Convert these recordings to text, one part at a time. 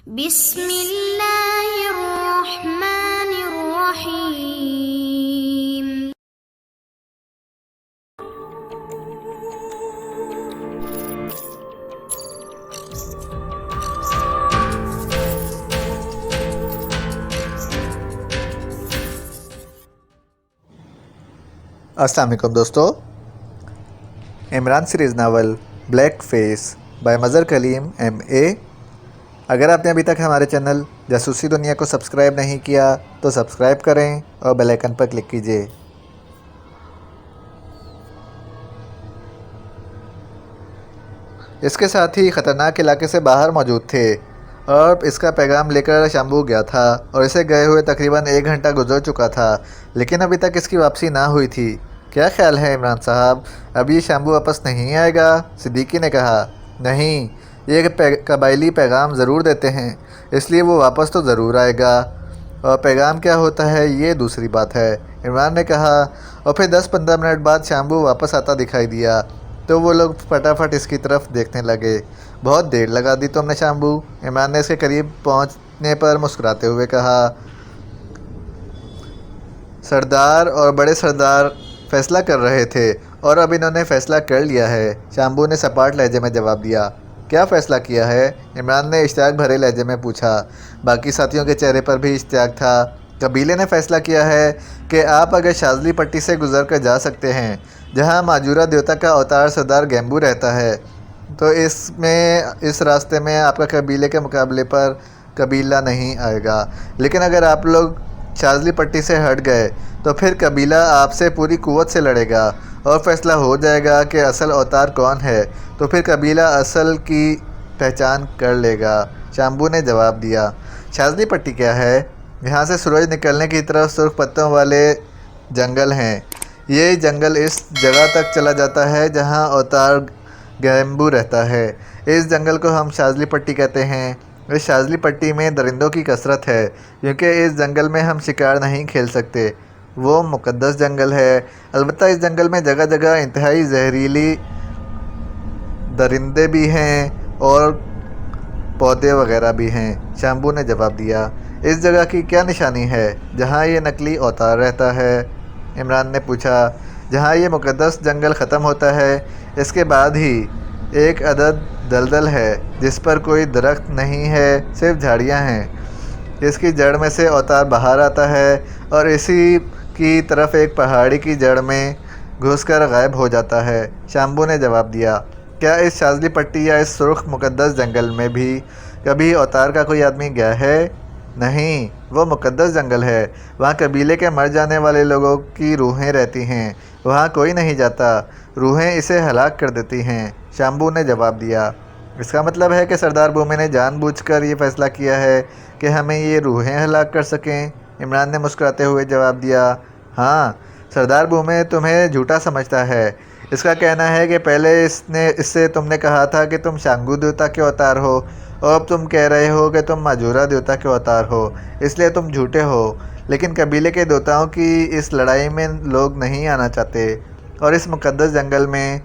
बिस्मिल्लाहिर्रहमानिर्रहीम। अस्सलाम वालेकुम दोस्तों। Imran series novel black face by Mazhar Kaleem MA। अगर आपने अभी तक हमारे चैनल जासूसी दुनिया को सब्सक्राइब नहीं किया तो सब्सक्राइब करें और बेल आइकन पर क्लिक कीजिए। इसके साथ ही ख़तरनाक इलाके से बाहर मौजूद थे और इसका पैगाम लेकर शंभू गया था और इसे गए हुए तकरीबन 1 घंटा गुजर चुका था, लेकिन अभी तक इसकी वापसी ना हुई थी। क्या ख्याल है इमरान साहब, अभी शंभू वापस नहीं आएगा? सिद्दीकी ने कहा। नहीं, ये कबायली पैगाम ज़रूर देते हैं, इसलिए वो वापस तो ज़रूर आएगा, और पैगाम क्या होता है ये दूसरी बात है, इमरान ने कहा। और फिर 10-15 मिनट बाद शंभू वापस आता दिखाई दिया तो वो लोग फटाफट इसकी तरफ देखने लगे। बहुत देर लगा दी तुमने शंभू, इमरान ने इसके करीब पहुंचने पर मुस्कुराते हुए कहा। सरदार और बड़े सरदार फैसला कर रहे थे और अब इन्होंने फ़ैसला कर लिया है, शंभू ने सपाट लहजे में जवाब दिया। क्या फ़ैसला किया है? इमरान ने इश्तियाक भरे लहजे में पूछा। बाकी साथियों के चेहरे पर भी इश्तियाक था। कबीले ने फ़ैसला किया है कि आप अगर शाजली पट्टी से गुजर कर जा सकते हैं, जहां माजूरा देवता का अवतार सरदार गैम्बू रहता है, तो इस रास्ते में आपका कबीले के मुकाबले पर कबीला नहीं आएगा। लेकिन अगर आप लोग शाजली पट्टी से हट गए तो फिर कबीला आपसे पूरी कुव्वत से लड़ेगा और फैसला हो जाएगा कि असल अवतार कौन है, तो फिर कबीला असल की पहचान कर लेगा, शंभू ने जवाब दिया। शाजली पट्टी क्या है? यहाँ से सूरज निकलने की तरफ सुर्ख पत्तों वाले जंगल हैं। ये जंगल इस जगह तक चला जाता है जहाँ अवतार गैम्बू रहता है। इस जंगल को हम शाजली पट्टी कहते हैं। इस शाजली पट्टी में दरिंदों की कसरत है, क्योंकि इस जंगल में हम शिकार नहीं खेल सकते। वो मुक़द्दस जंगल है। अलबत्ता इस जंगल में जगह जगह इंतहाई जहरीली दरिंदे भी हैं और पौधे वगैरह भी हैं, शंभू ने जवाब दिया। इस जगह की क्या निशानी है जहाँ ये नकली अवतार रहता है? इमरान ने पूछा। जहाँ ये मुक़द्दस जंगल ख़त्म होता है, इसके बाद ही एक अदद दलदल है जिस पर कोई दरख्त नहीं है, सिर्फ झाड़ियाँ हैं। इसकी जड़ में से अवतार बाहर आता है और इसी की तरफ एक पहाड़ी की जड़ में घुसकर गायब हो जाता है, शंभू ने जवाब दिया। क्या इस शाजली पट्टी या इस सुर्ख मुक़द्दस जंगल में भी कभी अवतार का कोई आदमी गया है? नहीं, वो मुक़द्दस जंगल है। वहाँ कबीले के मर जाने वाले लोगों की रूहें रहती हैं। वहाँ कोई नहीं जाता, रूहें इसे हलाक कर देती हैं, शंभू ने जवाब दिया। इसका मतलब है कि सरदार भूमे ने जानबूझकर ये फ़ैसला किया है कि हमें ये रूहें हलाक कर सकें, इमरान ने मुस्कुराते हुए जवाब दिया। हाँ, सरदार भूमे तुम्हें झूठा समझता है। इसका कहना है कि पहले इससे तुमने कहा था कि तुम शांगू देवता के अवतार हो, और अब तुम कह रहे हो कि तुम माजूरा देवता के अवतार हो, इसलिए तुम झूठे हो। लेकिन कबीले के देवताओं की इस लड़ाई में लोग नहीं आना चाहते, और इस मुक़द्दस जंगल में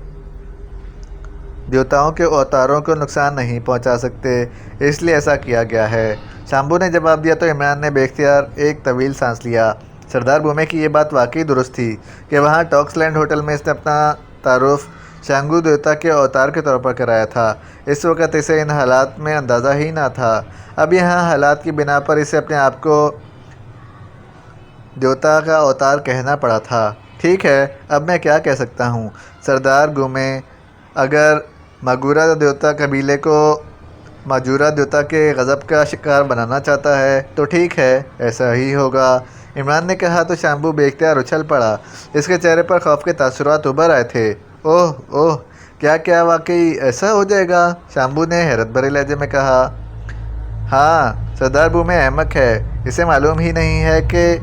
देवताओं के अवतारों को नुकसान नहीं पहुंचा सकते, इसलिए ऐसा किया गया है, शंभू ने जवाब दिया। तो इमरान ने बेख्तियार एक तवील सांस लिया। सरदार भूमे की ये बात वाकई दुरुस्त थी कि वहाँ टॉक्सलैंड होटल में इसने अपना तारुफ शांगू देवता के अवतार के तौर पर कराया था। इस वक्त इसे इन हालात में अंदाज़ा ही ना था। अब यहाँ हालात की बिना पर इसे अपने आप को देवता का अवतार कहना पड़ा था। ठीक है, अब मैं क्या कह सकता हूँ सरदार भूमे, अगर मागूरा देवता कबीले को माजूरा देवता के गज़ब का शिकार बनाना चाहता है तो ठीक है, ऐसा ही होगा, इमरान ने कहा। तो शंभू बेख्तियार उछल पड़ा। इसके चेहरे पर खौफ के तासुरात उभर आए थे। ओह ओह, क्या वाकई ऐसा हो जाएगा? शंभू ने हैरत भरे लहजे में कहा। हाँ, सरदार भूमे अहमक है, इसे मालूम ही नहीं है कि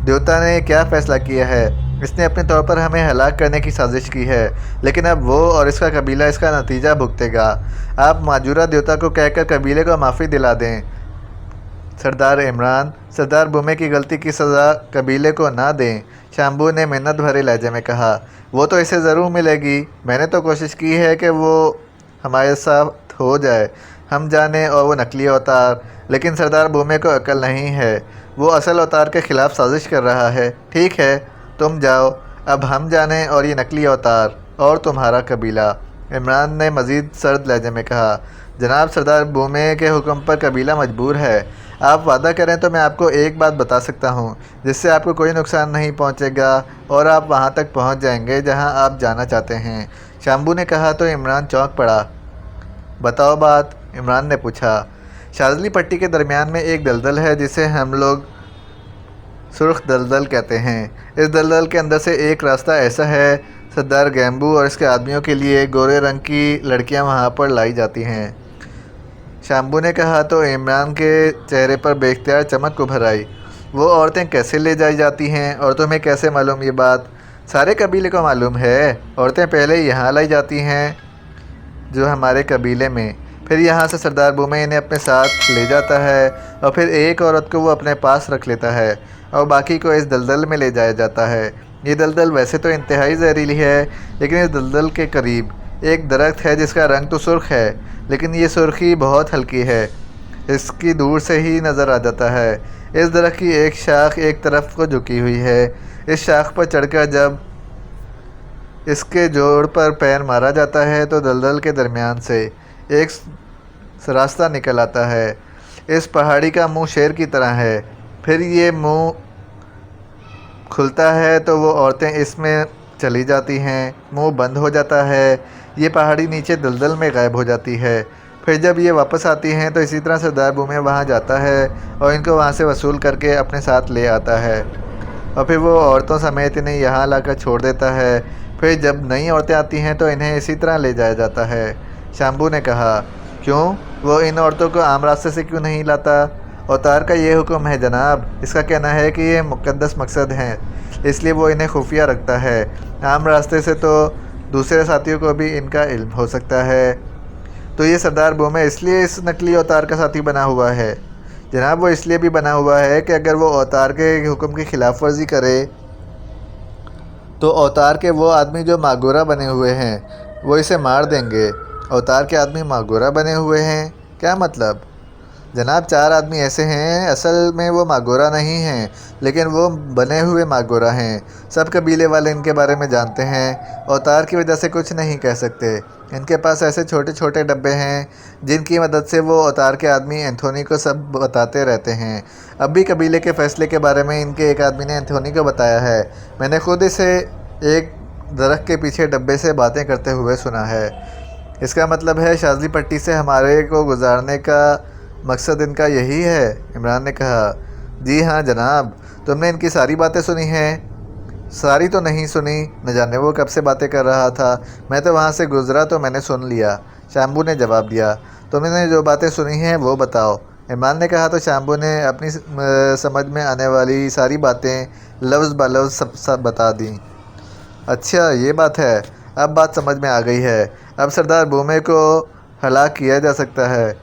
देवता ने क्या फ़ैसला किया है। इसने अपने तौर पर हमें हलाक करने की साजिश की है, लेकिन अब वो और इसका कबीला इसका नतीजा भुगतेगा। आप माजूरा देवता को कहकर कबीले को माफ़ी दिला दें सरदार इमरान, सरदार भूमे की गलती की सज़ा कबीले को ना दें, शंभू ने मिन्नत भरे लहजे में कहा। वो तो इसे ज़रूर मिलेगी, मैंने तो कोशिश की है कि वो हमारे साथ हो जाए। हम जाने और वो नकली अवतार, लेकिन सरदार बूमे को अकल नहीं है। वो असल अवतार के ख़िलाफ़ साजिश कर रहा है। ठीक है, तुम जाओ, अब हम जाने और ये नकली अवतार और तुम्हारा कबीला। इमरान ने मज़ीद सर्द लहजे में कहा, जनाब, सरदार बूमे के हुक्म पर कबीला मजबूर है। आप वादा करें तो मैं आपको एक बात बता सकता हूँ जिससे आपको कोई नुकसान नहीं पहुँचेगा और आप वहाँ तक पहुँच जाएंगे जहाँ आप जाना चाहते हैं। शंभू ने कहा तो इमरान चौंक पड़ा। बताओ बात, इमरान ने पूछा। शाज़ली पट्टी के दरमियान में एक दलदल है जिसे हम लोग सुर्ख दलदल कहते हैं। इस दलदल के अंदर से एक रास्ता ऐसा है, सरदार गैम्बू और इसके आदमियों के लिए गोरे रंग की लड़कियां वहां पर लाई जाती हैं। शंभू ने कहा तो इमरान के चेहरे पर बेख्तियार चमक उभर आई। वो औरतें कैसे ले जाई जाती हैं और तुम्हें कैसे मालूम ये बात? सारे कबीले को मालूम है। औरतें पहले यहाँ लाई जाती हैं जो हमारे कबीले में, फिर यहाँ से सरदार बूमे इन्हें अपने साथ ले जाता है और फिर एक औरत को वो अपने पास रख लेता है और बाकी को इस दलदल में ले जाया जाता है। ये दलदल वैसे तो इंतहाई जहरीली है, लेकिन इस दलदल के करीब एक दरख्त है जिसका रंग तो सुर्ख है, लेकिन ये सुर्खी बहुत हल्की है, इसकी दूर से ही नज़र आ जाता है। इस दरख्त की एक शाख एक तरफ को झुकी हुई है। इस शाख पर चढ़कर जब इसके जोड़ पर पैर मारा जाता है तो दलदल के दरमियान से एक रास्ता निकल आता है। इस पहाड़ी का मुंह शेर की तरह है। फिर ये मुंह खुलता है तो वो औरतें इसमें चली जाती हैं। मुंह बंद हो जाता है, ये पहाड़ी नीचे दलदल में गायब हो जाती है। फिर जब ये वापस आती हैं तो इसी तरह सरदार बूमे वहाँ जाता है और इनको वहाँ से वसूल करके अपने साथ ले आता है और फिर वो औरतों समेत इन्हें यहाँ लाकर छोड़ देता है। फिर जब नई औरतें आती हैं तो इन्हें इसी तरह ले जाया जाता है। शंभू ने कहा, क्यों, वो इन औरतों को आम रास्ते से क्यों नहीं लाता? अवतार का ये हुक्म है जनाब। इसका कहना है कि ये मुक़द्दस मकसद हैं, इसलिए वो इन्हें खुफिया रखता है। आम रास्ते से तो दूसरे साथियों को भी इनका इल्म हो सकता है। तो ये सरदार बूमे इसलिए इस नकली अवतार का साथी बना हुआ है जनाब। वो इसलिए भी बना हुआ है कि अगर वो अवतार के हुक्म की खिलाफ वर्जी करे तो अवतार के वो आदमी जो मागोरा बने हुए हैं वो इसे मार देंगे। अवतार के आदमी मागोरा बने हुए हैं? क्या मतलब? जनाब, 4 आदमी ऐसे हैं, असल में वो मागोरा नहीं हैं, लेकिन वो बने हुए मागोरा हैं। सब कबीले वाले इनके बारे में जानते हैं। अवतार की वजह से कुछ नहीं कह सकते। इनके पास ऐसे छोटे छोटे डब्बे हैं जिनकी मदद से वो अवतार के आदमी एंथोनी को सब बताते रहते हैं। अब भी कबीले के फ़ैसले के बारे में इनके एक आदमी ने एंथोनी को बताया है। मैंने खुद इसे एक दरख्त के पीछे डब्बे से बातें करते हुए सुना है। इसका मतलब है शाज़ली पट्टी से हमारे को गुजारने का मकसद इनका यही है? इमरान ने कहा। जी हाँ जनाब। तुमने इनकी सारी बातें सुनी हैं? सारी तो नहीं सुनी, न जाने वो कब से बातें कर रहा था। मैं तो वहाँ से गुज़रा तो मैंने सुन लिया, शंभू ने जवाब दिया। तुमने जो बातें सुनी हैं वो बताओ, इमरान ने कहा। तो शंभू ने अपनी समझ में आने वाली सारी बातें लफ्ज़ ब लफ्ज़ सब बता दी। अच्छा, ये बात है, अब बात समझ में आ गई है। अब सरदार बूमे को हलाक किया जा सकता है,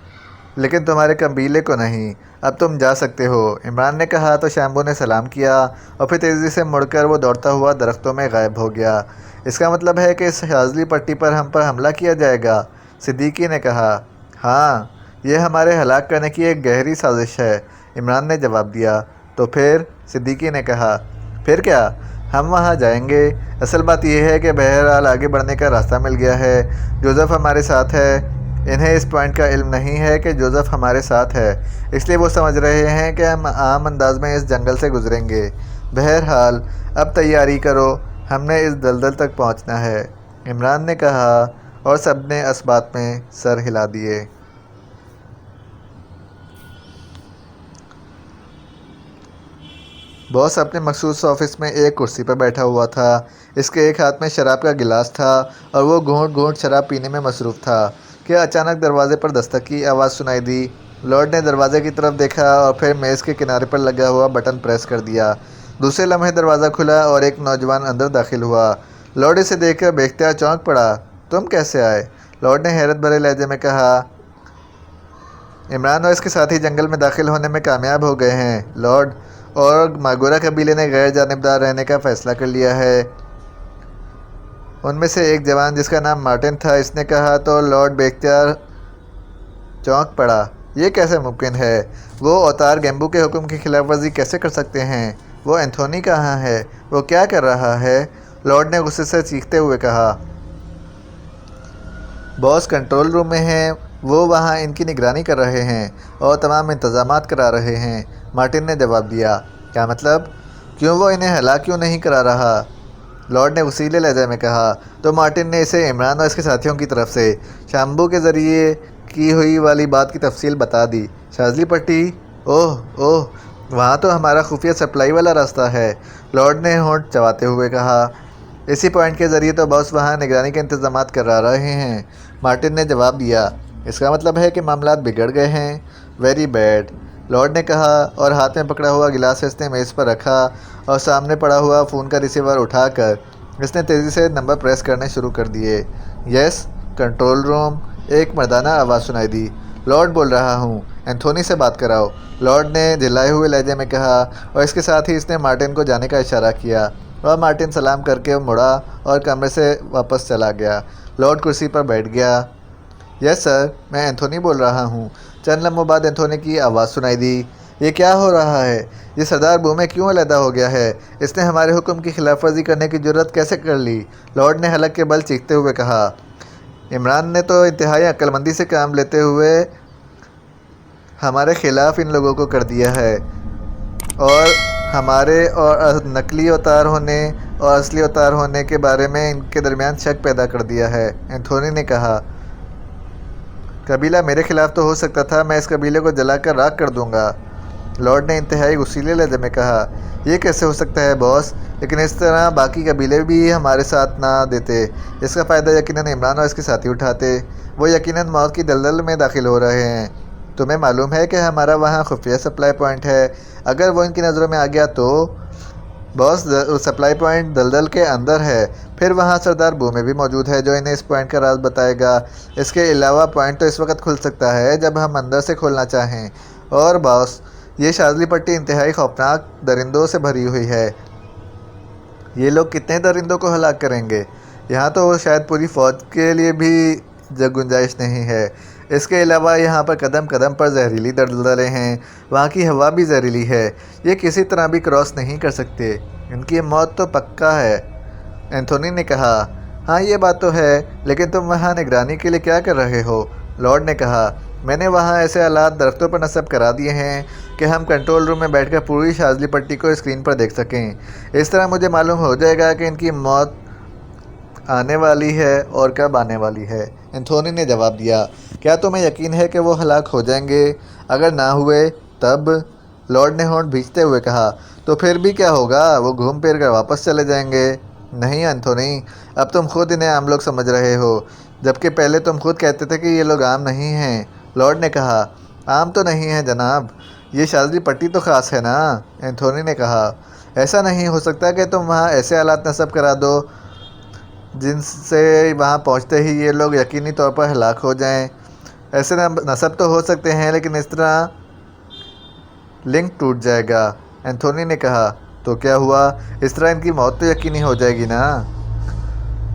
लेकिन तुम्हारे कबीले को नहीं। अब तुम जा सकते हो, इमरान ने कहा। तो शंभू ने सलाम किया और फिर तेज़ी से मुड़कर वो दौड़ता हुआ दरख्तों में गायब हो गया। इसका मतलब है कि इस शाज़ली पट्टी पर हम पर हमला किया जाएगा, सिद्दीकी ने कहा। हाँ, यह हमारे हलाक करने की एक गहरी साजिश है, इमरान ने जवाब दिया। तो फिर? सिद्दीकी ने कहा। फिर क्या, हम वहाँ जाएंगे। असल बात यह है कि बहरहाल आगे बढ़ने का रास्ता मिल गया है। जोसेफ हमारे साथ है। इन्हें इस पॉइंट का इल्म नहीं है कि जोसेफ हमारे साथ है, इसलिए वो समझ रहे हैं कि हम आम अंदाज में इस जंगल से गुजरेंगे। बहरहाल अब तैयारी करो, हमने इस दलदल तक पहुंचना है, इमरान ने कहा और सब ने इस बात में सर हिला दिए। बॉस अपने मखसूस ऑफिस में एक कुर्सी पर बैठा हुआ था। इसके एक हाथ में शराब का गिलास था और वो घूंट घूंट शराब पीने में मसरूफ़ था कि अचानक दरवाजे पर दस्तक की आवाज़ सुनाई दी। लॉर्ड ने दरवाजे की तरफ देखा और फिर मेज़ के किनारे पर लगा हुआ बटन प्रेस कर दिया। दूसरे लम्हे दरवाज़ा खुला और एक नौजवान अंदर दाखिल हुआ। लॉर्ड इसे देखकर बेख्तियार चौंक पड़ा। तुम कैसे आए? लॉर्ड ने हैरत भरे लहजे में कहा। इमरान और इसके साथी जंगल में दाखिल होने में कामयाब हो गए हैं लॉर्ड, और मागोरा कबीले ने गैर जानिबदार रहने का फ़ैसला कर लिया है। उनमें से एक जवान जिसका नाम मार्टिन था, इसने कहा। तो लॉर्ड बेख्तियार चौंक पड़ा। ये कैसे मुमकिन है? वो अवतार गैम्बू के हुक्म की खिलाफ वर्जी कैसे कर सकते हैं? वो एंथोनी कहाँ है? वो क्या कर रहा है? लॉर्ड ने गुस्से से चीखते हुए कहा। बॉस कंट्रोल रूम में हैं। वो वहाँ इनकी निगरानी कर रहे हैं और तमाम इंतजामात करा रहे हैं, मार्टिन ने जवाब दिया। क्या मतलब? क्यों वो इन्हें हलाक क्यों नहीं करा रहा? लॉर्ड ने उसीले लहजे में कहा। तो मार्टिन ने इसे इमरान और इसके साथियों की तरफ से शंभू के ज़रिए की हुई वाली बात की तफसील बता दी। शाजली पट्टी? ओह ओह, वहाँ तो हमारा खुफिया सप्लाई वाला रास्ता है, लॉर्ड ने होंठ चबाते हुए कहा। इसी पॉइंट के ज़रिए तो बॉस वहाँ निगरानी के इंतजामात करा रहे हैं, मार्टिन ने जवाब दिया। इसका मतलब है कि मामलात बिगड़ गए हैं। वेरी बैड, लॉर्ड ने कहा और हाथ में पकड़ा हुआ गिलास इसने मेज़ पर रखा और सामने पड़ा हुआ फ़ोन का रिसीवर उठाकर इसने तेज़ी से नंबर प्रेस करने शुरू कर दिए। यस, कंट्रोल रूम, एक मर्दाना आवाज़ सुनाई दी। लॉर्ड बोल रहा हूँ, एंथोनी से बात कराओ, लॉर्ड ने झिल्लाए हुए लहजे में कहा और इसके साथ ही इसने मार्टिन को जाने का इशारा किया और मार्टिन सलाम करके मुड़ा और कमरे से वापस चला गया। लॉर्ड कुर्सी पर बैठ गया। यस सर, मैं एंथोनी बोल रहा हूँ। चंद लम्हों बाद एंथोनी की आवाज़ सुनाई दी। ये क्या हो रहा है? ये सरदार बूमे क्यों अलहदा हो गया है? इसने हमारे हुक्म की खिलाफ वर्जी करने की जुर्रत कैसे कर ली? लॉर्ड ने हलक के बल चीखते हुए कहा। इमरान ने तो इंतहाई अक्लमंदी से काम लेते हुए हमारे ख़िलाफ़ इन लोगों को कर दिया है और हमारे और नकली अवतार होने और असली अवतार होने के बारे में इनके दरमियान शक पैदा कर दिया है, एंथोनी ने कहा। कबीला मेरे खिलाफ तो हो सकता था, मैं इस कबीले को जलाकर राख कर दूंगा, लॉर्ड ने इंतहाई गुस्सीले लहजे में कहा। यह कैसे हो सकता है बॉस? लेकिन इस तरह बाकी कबीले भी हमारे साथ ना देते। इसका फ़ायदा यकीनन इमरान और इसके साथी उठाते। वो यकीनन मौत की दलदल में दाखिल हो रहे हैं। तुम्हें मालूम है कि हमारा वहाँ खुफिया सप्लाई पॉइंट है। अगर वो इनकी नज़रों में आ गया तो? बॉस, सप्लाई पॉइंट दलदल के अंदर है। फिर वहाँ सरदार बूमे भी मौजूद है जो इन्हें इस पॉइंट का राज बताएगा। इसके अलावा पॉइंट तो इस वक्त खुल सकता है जब हम अंदर से खोलना चाहें। और बॉस, ये शाजली पट्टी इंतहाई खौफनाक दरिंदों से भरी हुई है। ये लोग कितने दरिंदों को हलाक करेंगे? यहाँ तो शायद पूरी फ़ौज के लिए भी गुंजाइश नहीं है। इसके अलावा यहाँ पर कदम कदम पर जहरीली दलदलें हैं। वहाँ की हवा भी जहरीली है। ये किसी तरह भी क्रॉस नहीं कर सकते। इनकी मौत तो पक्का है, एंथोनी ने कहा। हाँ, ये बात तो है, लेकिन तुम वहाँ निगरानी के लिए क्या कर रहे हो? लॉर्ड ने कहा। मैंने वहाँ ऐसे आलात दरख्तों पर नस्ब करा दिए हैं कि हम कंट्रोल रूम में बैठकर पूरी शाजली पट्टी को स्क्रीन पर देख सकें। इस तरह मुझे मालूम हो जाएगा कि इनकी मौत आने वाली है और कब आने वाली है, एंथोनी ने जवाब दिया। क्या तुम्हें यकीन है कि वो हलाक हो जाएंगे? अगर ना हुए तब? लॉर्ड ने होंठ भींचते हुए कहा। तो फिर भी क्या होगा? वो घूम फिर कर वापस चले जाएंगे। नहीं एंथोनी, अब तुम खुद इन्हें आम लोग समझ रहे हो, जबकि पहले तुम खुद कहते थे कि ये लोग आम नहीं हैं, लॉर्ड ने कहा। आम तो नहीं है जनाब, ये शाजली पट्टी तो ख़ास है ना, एंथोनी ने कहा। ऐसा नहीं हो सकता कि तुम वहाँ ऐसे हालात नस्ब करा दो जिनसे वहाँ पहुँचते ही ये लोग यकीनी तौर पर हलाक हो जाएं। ऐसे नस्ब तो हो सकते हैं, लेकिन इस तरह लिंक टूट जाएगा, एंथोनी ने कहा। तो क्या हुआ? इस तरह इनकी मौत तो यकीनी हो जाएगी ना।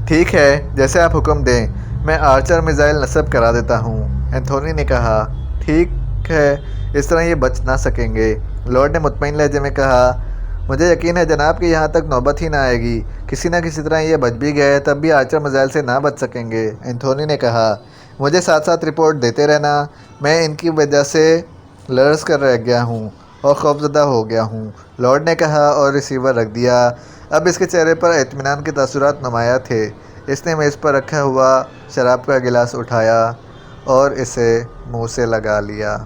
ठीक है, जैसे आप हुक्म दें, मैं आर्चर मिसाइल नस्ब करा देता हूँ, एंथोनी ने कहा। ठीक है, इस तरह ये बच ना सकेंगे, लॉर्ड ने मुतमईन लहजे में कहा। मुझे यकीन है जनाब कि यहाँ तक नौबत ही ना आएगी। किसी न किसी तरह ये बच भी गए तब भी आर्चर मिसाइल से ना बच सकेंगे, एंथोनी ने कहा। मुझे साथ साथ रिपोर्ट देते रहना। मैं इनकी वजह से लर्ज कर रह गया हूँ और खौफजदा हो गया हूँ, लॉर्ड ने कहा और रिसीवर रख दिया। अब इसके चेहरे पर इत्मीनान के तासुरात नुमाया थे। इसने मेज़ पर रखा हुआ शराब का गिलास उठाया और इसे मुंह से लगा लिया।